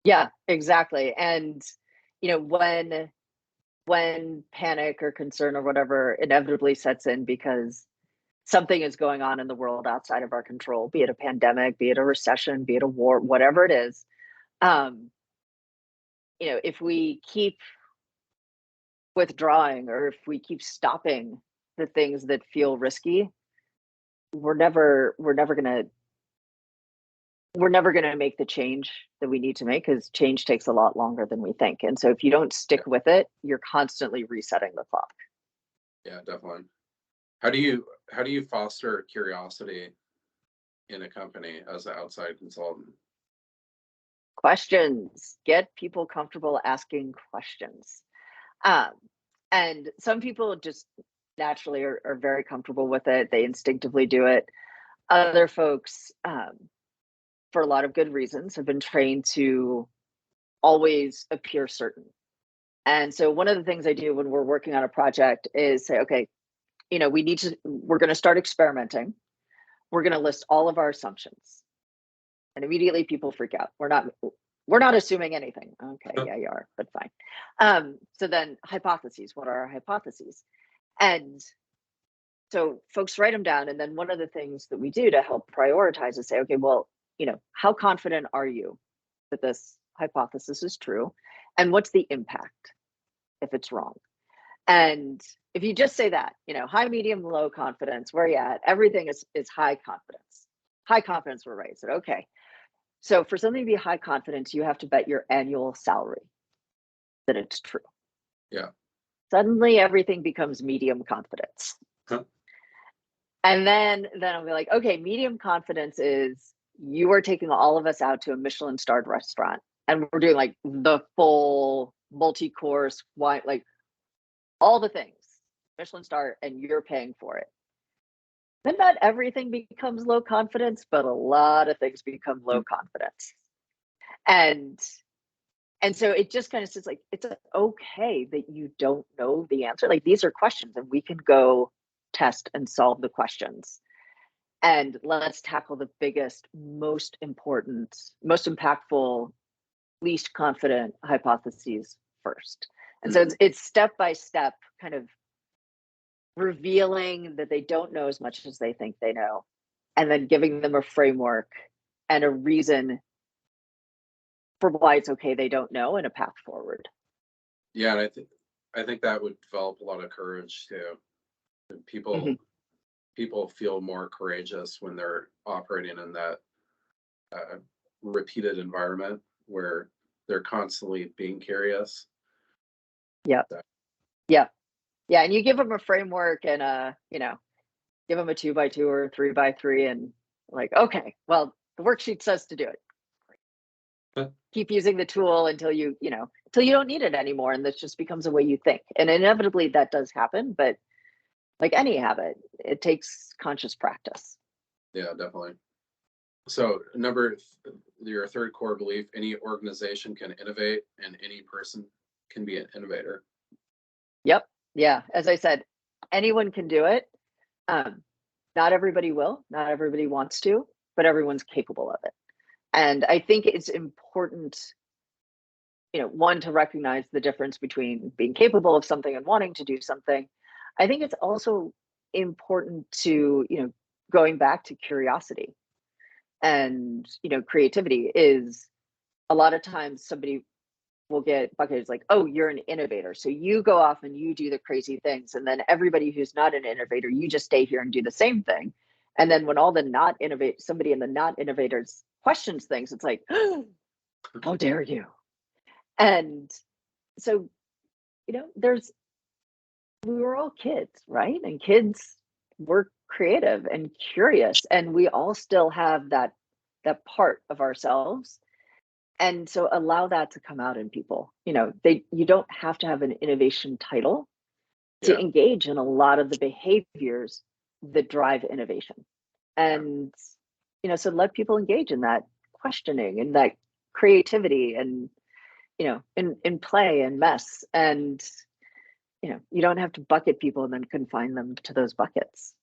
Yeah, exactly. And, when panic or concern or whatever inevitably sets in because something is going on in the world outside of our control, be it a pandemic, be it a recession, be it a war, whatever it is, um, if we keep withdrawing or if we keep stopping the things that feel risky, we're never gonna we're never gonna make the change that we need to make because change takes a lot longer than we think. And so if you don't Yeah, stick with it, you're constantly resetting the clock. yeah, definitely. How do you foster curiosity in a company as an outside consultant? Questions. Get people comfortable asking questions. Um, and some people just naturally are very comfortable with it. They instinctively do it. Other folks, for a lot of good reasons, have been trained to always appear certain. And so one of the things I do when we're working on a project is say, okay, we're going to start experimenting. We're going to list all of our assumptions. And immediately people freak out. We're not assuming anything. Okay, yeah, you are, but fine. So then hypotheses, what are our hypotheses? And so folks write them down. And then one of the things that we do to help prioritize is say, okay, well, how confident are you that this hypothesis is true? And what's the impact if it's wrong? And if you just say that, high, medium, low confidence, where you at? Everything is high confidence. High confidence we're right. So okay. So for something to be high confidence, you have to bet your annual salary that it's true. Yeah. Suddenly everything becomes medium confidence. Huh. And then I'll be like, okay, medium confidence is you are taking all of us out to a Michelin starred restaurant and we're doing like the full multi-course wine, like all the things, Michelin star, and you're paying for it. Then not everything becomes low confidence, but a lot of things become low Mm. confidence. And and so it just kind of says like it's okay that you don't know the answer. Like these are questions and we can go test and solve the questions. And let's tackle the biggest, most important, most impactful, least confident hypotheses first. And so Mhm. it's step by step kind of revealing that they don't know as much as they think they know, and then giving them a framework and a reason for why it's okay they don't know and a path forward. Yeah, and I think that would develop a lot of courage too. And Mhm. people feel more courageous when they're operating in that uh, repeated environment where they're constantly being curious. Yep. So, Yep. Yeah. And you give them a framework and give them a 2x2 or a 3x3 and like, okay, well, the worksheet says to do it. but Keep using the tool until you don't need it anymore. And this just becomes a way you think. And inevitably that does happen, but like any habit, it takes conscious practice. yeah, definitely. So, your third core belief: any organization can innovate, and any person can be an innovator. Yep. Yeah. As I said, anyone can do it. Um, Not everybody will, not everybody wants to, but everyone's capable of it. And I think it's important, one, to recognize the difference between being capable of something and wanting to do something. I think it's also important to, going back to curiosity and, creativity is a lot of times somebody will get bucketed like, oh, you're an innovator. So you go off and you do the crazy things. And then everybody who's not an innovator, you just stay here and do the same thing. And then when all the not innovate, somebody in the not innovators questions things, it's like, how dare you? And so, there's, we were all kids, right? And kids were creative and curious. And we all still have that part of ourselves, and so allow that to come out in people. You don't have to have an innovation title to Yeah, engage in a lot of the behaviors that drive innovation. yeah, And so let people engage in that questioning and that creativity and in play and mess. And you don't have to bucket people and then confine them to those buckets.